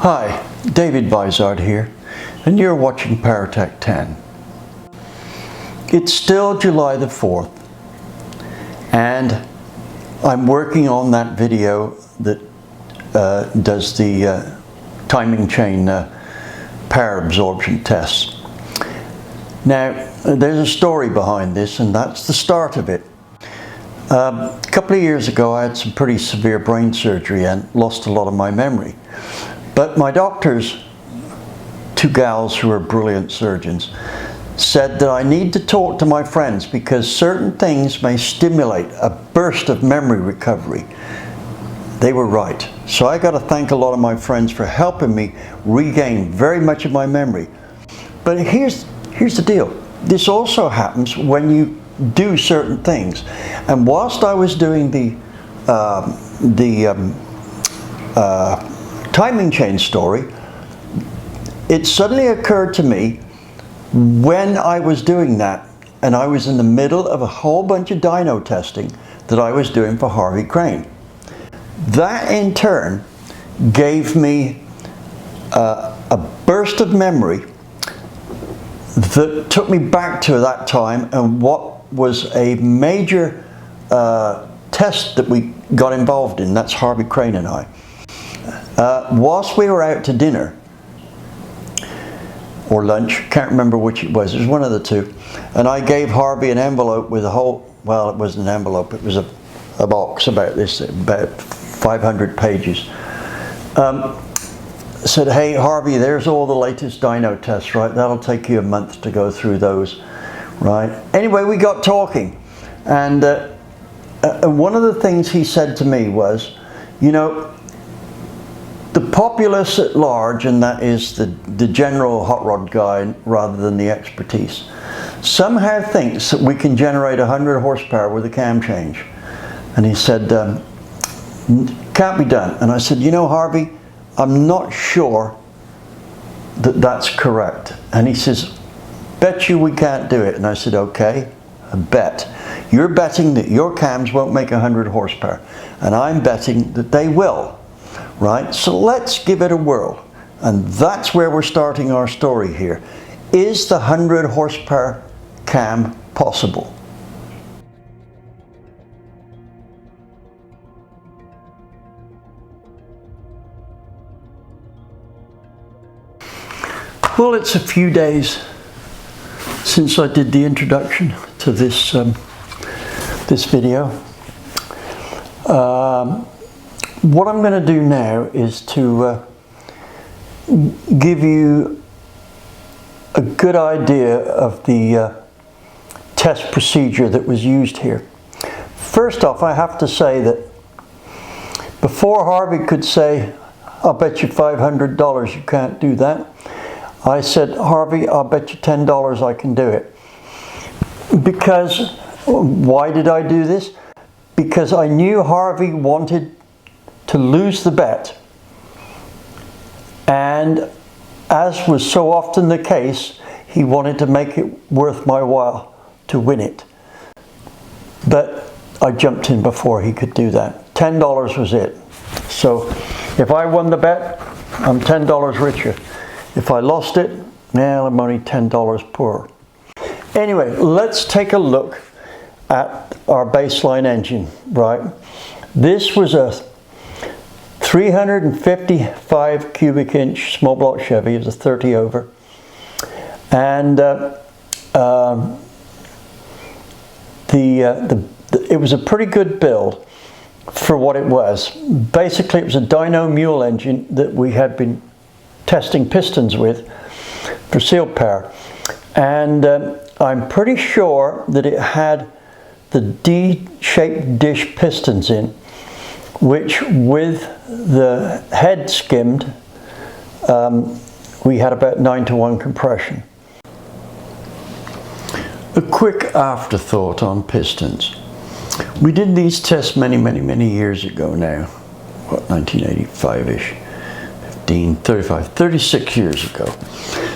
Hi, David Vizard here, and you're watching PowerTec 10. It's still July the 4th, and I'm working on that video that does the timing chain power absorption tests. Now, there's a story behind this, and that's the start of it. A couple of years ago, I had some pretty severe brain surgery and lost a lot of my memory. But my doctors, two gals who are brilliant surgeons, said that I need to talk to my friends because certain things may stimulate a burst of memory recovery. They were right. So I got to thank a lot of my friends for helping me regain very much of my memory. But here's the deal. This also happens when you do certain things. And whilst I was doing the timing chain story, it suddenly occurred to me when I was doing that, and I was in the middle of a whole bunch of dyno testing that I was doing for Harvey Crane. That in turn gave me a burst of memory that took me back to that time and what was a major test that we got involved in. That's Harvey Crane and I. Whilst we were out to dinner or lunch, can't remember which it was one of the two, and I gave Harvey an envelope with a whole, well, it wasn't an envelope, it was a box about this, about 500 pages. Said, hey Harvey, there's all the latest dyno tests, right? That'll take you a month to go through those, right? Anyway, we got talking, and one of the things he said to me was, you know, the populace at large, and that is the general hot rod guy rather than the expertise, somehow thinks that we can generate 100 horsepower with a cam change. And he said, can't be done. And I said, you know, Harvey, I'm not sure that that's correct. And he says, bet you we can't do it. And I said, okay, a bet. You're betting that your cams won't make 100 horsepower. And I'm betting that they will. Right? So let's give it a whirl. And that's where we're starting our story here. Is the 100 horsepower cam possible? Well, it's a few days since I did the introduction to this this video. What I'm going to do now is to give you a good idea of the test procedure that was used here. First off, I have to say that before Harvey could say, I'll bet you $500 you can't do that, I said, Harvey, I'll bet you $10 I can do it. Because, why did I do this? Because I knew Harvey wanted to lose the bet, and as was so often the case, he wanted to make it worth my while to win it. But I jumped in before he could do that. $10 was it. So if I won the bet, I'm $10 richer. If I lost it, well, I'm only $10 poorer. Anyway, let's take a look at our baseline engine, right? This was a 355 cubic inch small block Chevy. It was a 30 over, and it was a pretty good build for what it was. Basically, it was a dyno mule engine that we had been testing pistons with for seal power, and I'm pretty sure that it had the D-shaped dish pistons in, which with the head skimmed, we had about 9-to-1 compression. A quick afterthought on pistons. We did these tests many years ago now. What, 1985-ish? 15, 35, 36 years ago.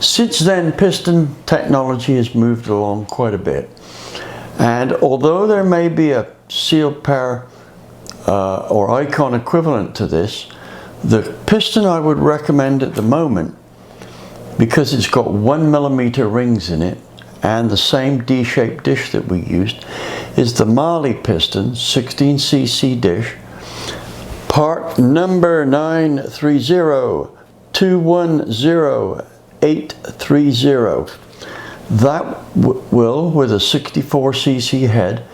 Since then, piston technology has moved along quite a bit. And although there may be a seal power or icon equivalent to this, The piston I would recommend at the moment, because it's got 1mm rings in it and the same D-shaped dish that we used, is the Marley piston 16cc dish, part number 930210830. That will, with a 64cc head,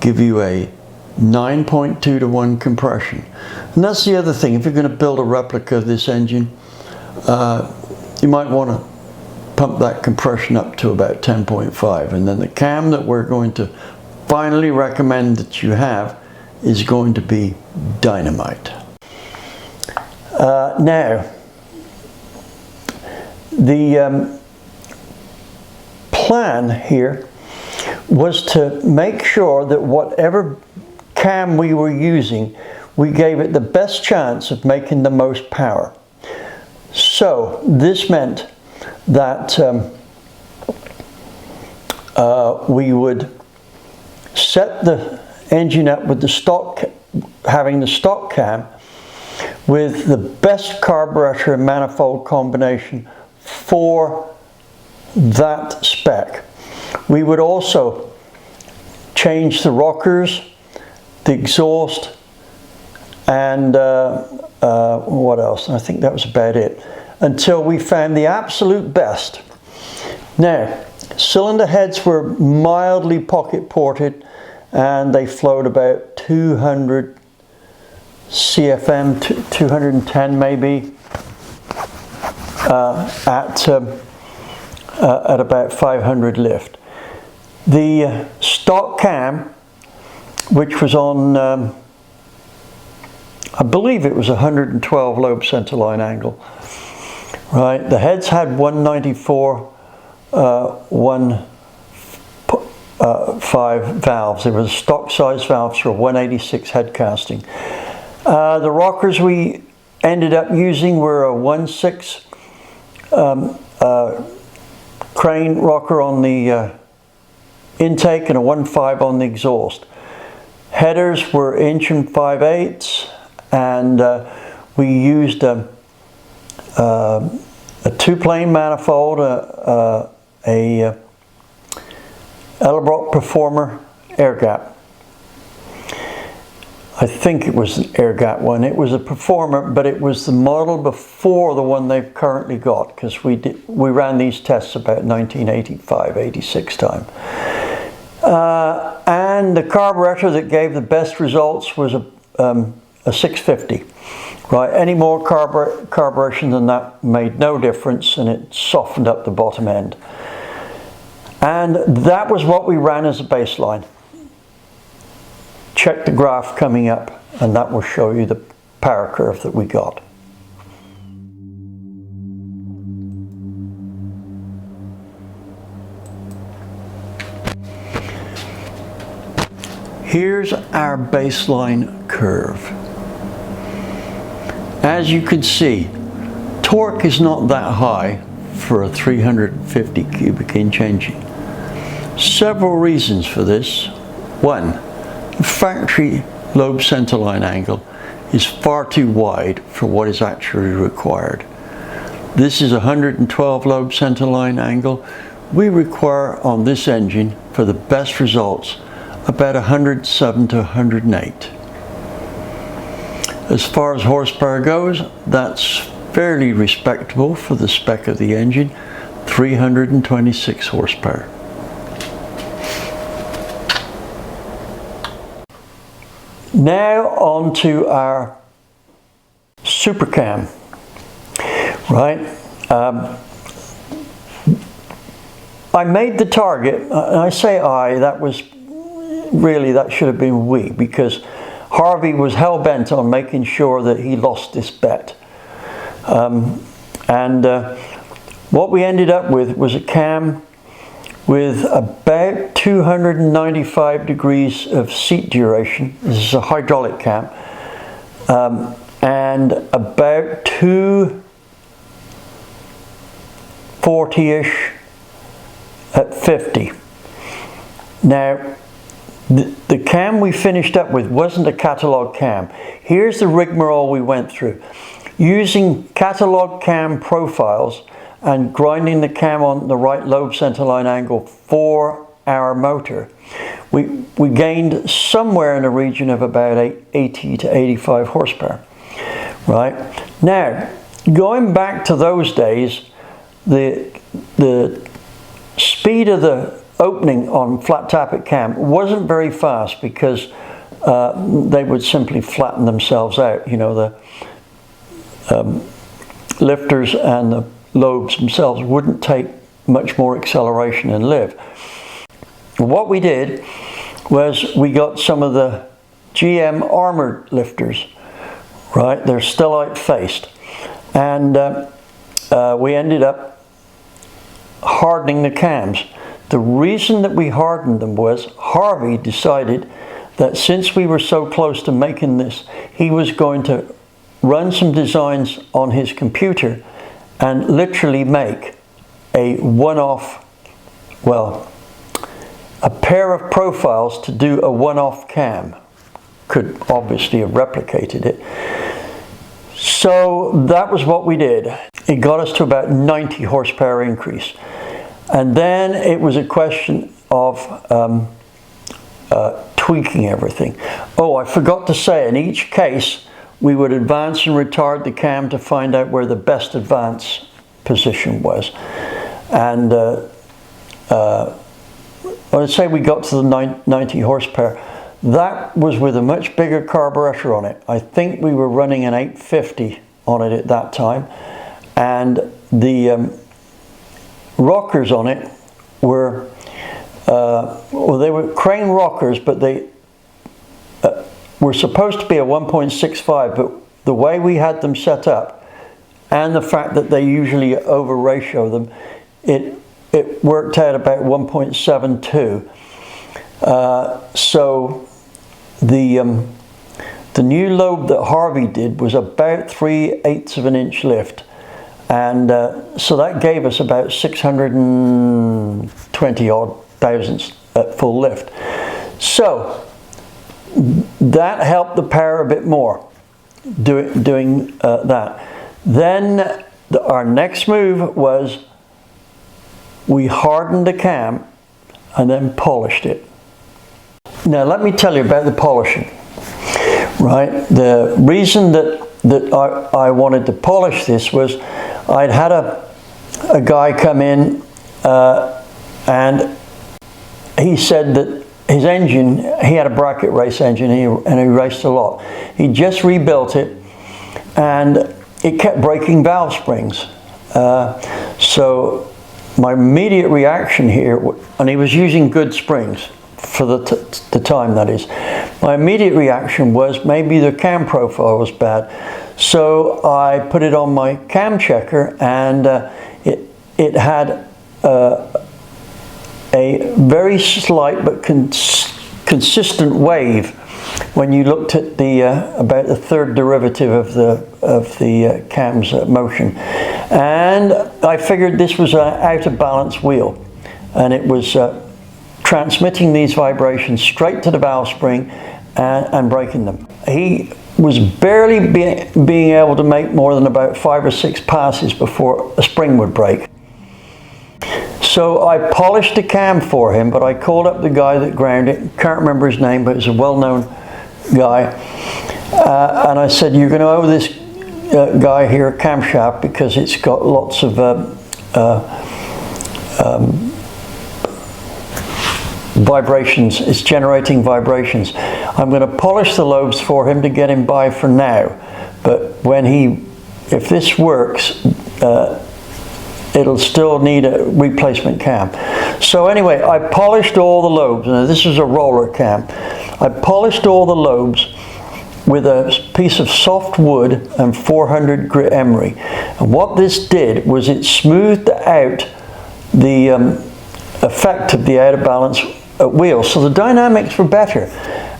give you a 9.2 to 1 compression. And that's the other thing, if you're going to build a replica of this engine, you might want to pump that compression up to about 10.5, and then the cam that we're going to finally recommend that you have is going to be dynamite. Now, the plan here was to make sure that whatever cam we were using, we gave it the best chance of making the most power. So this meant that we would set the engine up with the stock, having the stock cam with the best carburetor and manifold combination for that spec. We would also change the rockers, the exhaust, and what else? I think that was about it, until we found the absolute best. Now, cylinder heads were mildly pocket ported, and they flowed about 200 CFM, 210 maybe, at about 500 lift. The stock cam, which was on, I believe it was 112 lobe centerline angle, right? The heads had 194, 1.5 valves. There was stock size valves for a 186 head casting. The rockers we ended up using were a 1.6 Crane rocker on the intake and a 1.5 on the exhaust. Headers were 1 5/8, and we used a 2-plane manifold, a Edelbrock Performer air gap. I think it was an air gap one. It was a Performer, but it was the model before the one they've currently got, because we ran these tests about 1985-86 time. And the carburetor that gave the best results was a 650. Right, any more carburation than that made no difference, and it softened up the bottom end. And that was what we ran as a baseline. Check the graph coming up, and that will show you the power curve that we got. Here's our baseline curve. As you can see, torque is not that high for a 350 cubic inch engine. Several reasons for this. One, the factory lobe centerline angle is far too wide for what is actually required. This is a 112 lobe centerline angle. We require on this engine, for the best results, about 107 to 108. As far as horsepower goes, that's fairly respectable for the spec of the engine, 326 horsepower. Now on to our super cam, right? I made the target, and I say I, that should have been we, because Harvey was hell-bent on making sure that he lost this bet. What we ended up with was a cam with about 295 degrees of seat duration. This is a hydraulic cam. And about 240-ish at 50. Now, the cam we finished up with wasn't a catalog cam. Here's the rigmarole we went through. using catalog cam profiles and grinding the cam on the right lobe centerline angle for our motor, we gained somewhere in the region of about 80 to 85 horsepower. Right? Now, going back to those days, the speed of the opening on flat tappet cam wasn't very fast because they would simply flatten themselves out. You know, the lifters and the lobes themselves wouldn't take much more acceleration and live. What we did was we got some of the GM armored lifters, right? They're stellite faced, and we ended up hardening the cams. The reason that we hardened them was Harvey decided that since we were so close to making this, he was going to run some designs on his computer and literally make a one-off, well, a pair of profiles to do a one-off cam. Could obviously have replicated it. So that was what we did. It got us to about 90 horsepower increase. And then it was a question of tweaking everything. Oh, I forgot to say, in each case, we would advance and retard the cam to find out where the best advance position was. And I'd say we got to the 90 horsepower. That was with a much bigger carburetor on it. I think we were running an 850 on it at that time. And the rockers on it were, well, they were Crane rockers, but they were supposed to be a 1.65, but the way we had them set up and the fact that they usually over ratio them, it worked out about 1.72. So the new lobe that Harvey did was about 3/8 of an inch lift, and so that gave us about 620 odd thousandths at full lift. So that helped the power a bit more, doing that. Then our next move was we hardened the cam and then polished it. Now let me tell you about the polishing. Right, the reason that I wanted to polish this was I'd had a guy come in and he said that his engine, he had a bracket race engine and he raced a lot. He just rebuilt it and it kept breaking valve springs. So my immediate reaction here, and he was using good springs for the time, that is. My immediate reaction was maybe the cam profile was bad. So I put it on my cam checker, and it had a very slight but consistent wave when you looked at the about the third derivative of the cam's motion. And I figured this was an out of balance wheel, and it was transmitting these vibrations straight to the valve spring and breaking them. He was barely being able to make more than about 5 or 6 passes before a spring would break. So I polished the cam for him, but I called up the guy that ground it. Can't remember his name, but he's a well-known guy. And I said, you're going to owe this guy here a camshaft because it's got lots of vibrations. It's generating vibrations. I'm going to polish the lobes for him to get him by for now. But if this works, it'll still need a replacement cam. So anyway, I polished all the lobes. Now this is a roller cam. I polished all the lobes with a piece of soft wood and 400 grit emery. And what this did was it smoothed out the effect of the out of balance wheel. So the dynamics were better.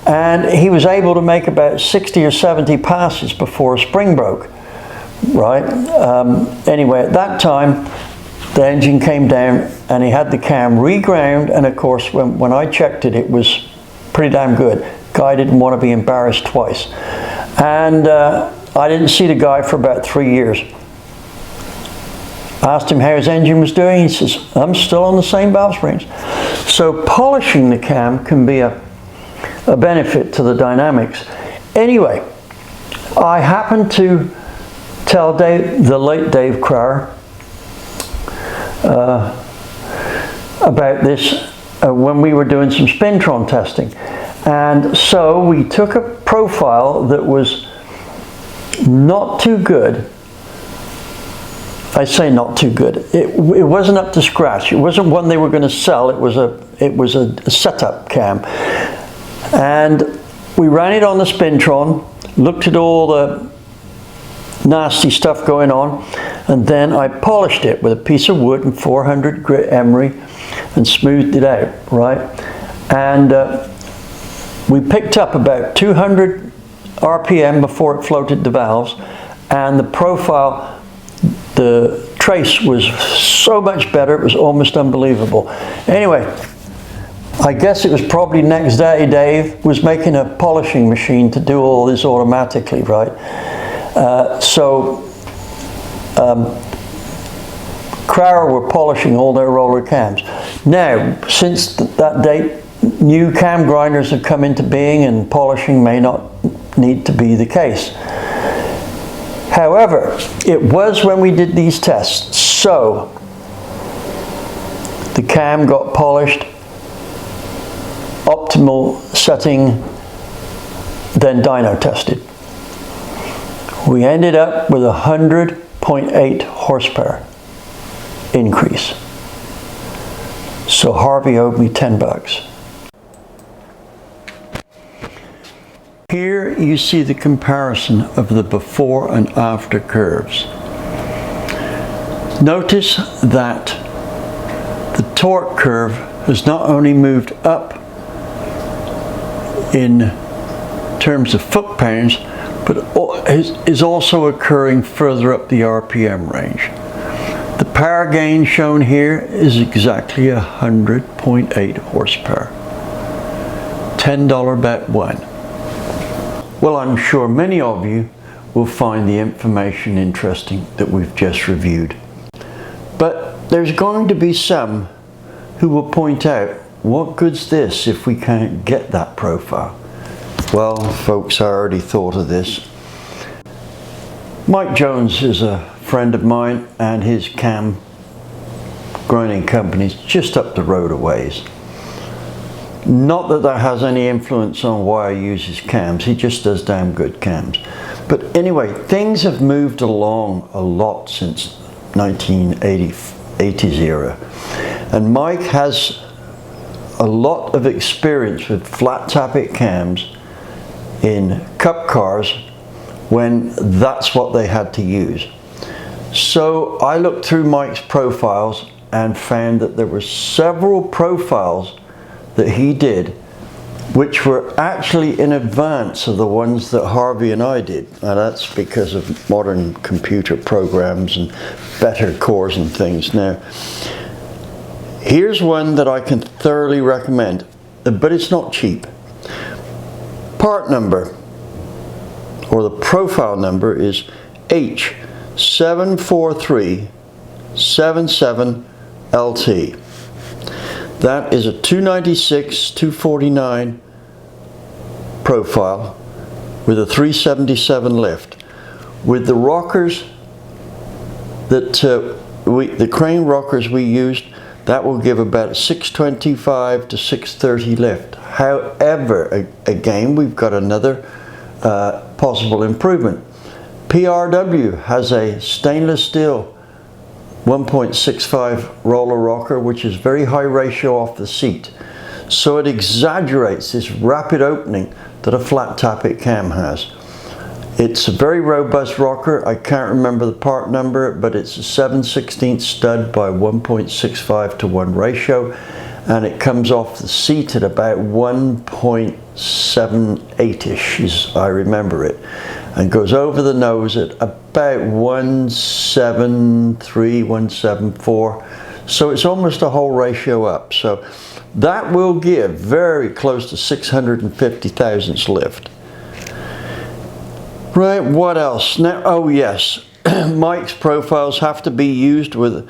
And he was able to make about 60 or 70 passes before a spring broke. Right? Anyway, at that time, the engine came down and he had the cam reground, and of course when I checked it, it was pretty damn good. Guy didn't want to be embarrassed twice. And I didn't see the guy for about 3 years. I asked him how his engine was doing. He says, I'm still on the same valve springs. So polishing the cam can be a benefit to the dynamics. Anyway, I happened to tell Dave, the late Dave Crowder, about this when we were doing some spintron testing. And so we took a profile that was not too good. I say not too good. It wasn't up to scratch. It wasn't one they were going to sell. It was a setup cam. And we ran it on the spintron, looked at all the nasty stuff going on, and then I polished it with a piece of wood and 400 grit emery and smoothed it out, right? And we picked up about 200 RPM before it floated the valves, and the profile, the trace was so much better, it was almost unbelievable. Anyway, I guess it was probably next day Dave was making a polishing machine to do all this automatically, right? Crowder were polishing all their roller cams. Now, since that date, new cam grinders have come into being and polishing may not need to be the case. However, it was when we did these tests. So, the cam got polished, optimal setting, then dyno tested. We ended up with 100.8 horsepower increase. So Harvey owed me 10 bucks. Here you see the comparison of the before and after curves. Notice that the torque curve has not only moved up in terms of foot-pounds, but is also occurring further up the RPM range. The power gain shown here is exactly 100.8 horsepower. $10 bet won. Well, I'm sure many of you will find the information interesting that we've just reviewed. But there's going to be some who will point out, what good's this if we can't get that profile? Well, folks, I already thought of this. Mike Jones is a friend of mine, and his cam grinding company's just up the road a ways. Not that that has any influence on why I use his cams, he just does damn good cams. But anyway, things have moved along a lot since 1980s era. And Mike has a lot of experience with flat tappet cams in cup cars when that's what they had to use. So I looked through Mike's profiles and found that there were several profiles that he did which were actually in advance of the ones that Harvey and I did. Now that's because of modern computer programs and better cores and things. Now, here's one that I can thoroughly recommend, but it's not cheap. Part number, or the profile number, is H74377LT. That is a 296/249 profile with a 377 lift. With the rockers that the Crane rockers we used, that will give about 625 to 630 lift. However, again, we've got another possible improvement. PRW has a stainless steel 1.65 roller rocker, which is very high ratio off the seat. So it exaggerates this rapid opening that a flat tappet cam has. It's a very robust rocker. I can't remember the part number, but it's a 7/16 stud by 1.65 to 1 ratio, and it comes off the seat at about 1.78ish, as I remember it, and goes over the nose at about 1.73, 1.74. So it's almost a whole ratio up. So that will give very close to 650 thousandths lift. Right, what else? Now, oh yes, Mike's profiles have to be used with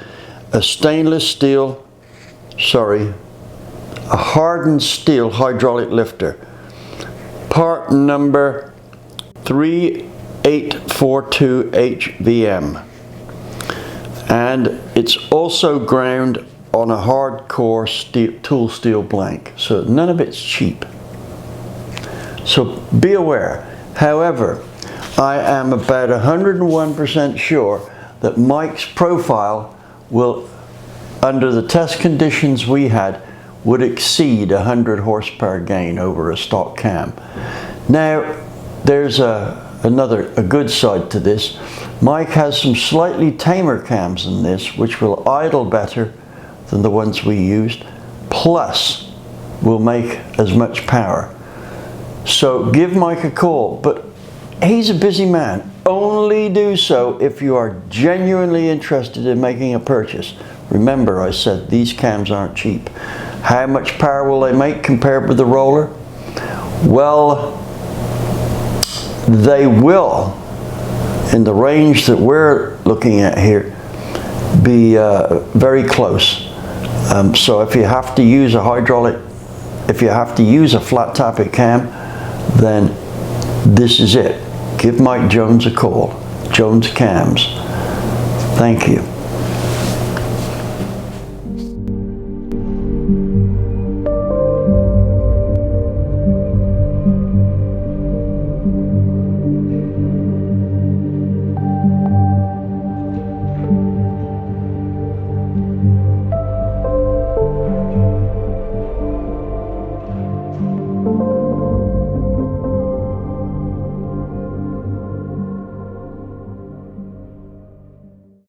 a stainless steel, a hardened steel hydraulic lifter. Part number 3842 HVM. And it's also ground on a hardcore tool steel blank, so none of it's cheap. So be aware. However, I am about 101% sure that Mike's profile will, under the test conditions we had, would exceed 100 horsepower gain over a stock cam. Now, there's a good side to this. Mike has some slightly tamer cams than this, which will idle better than the ones we used, plus will make as much power. So give Mike a call, but he's a busy man. Only do so if you are genuinely interested in making a purchase. Remember, I said these cams aren't cheap. How much power will they make compared with the roller? Well, they will, in the range that we're looking at here, be very close. So if you have to use a flat tappet cam, then this is it. Give Mike Jones a call. Jones Cams. Thank you.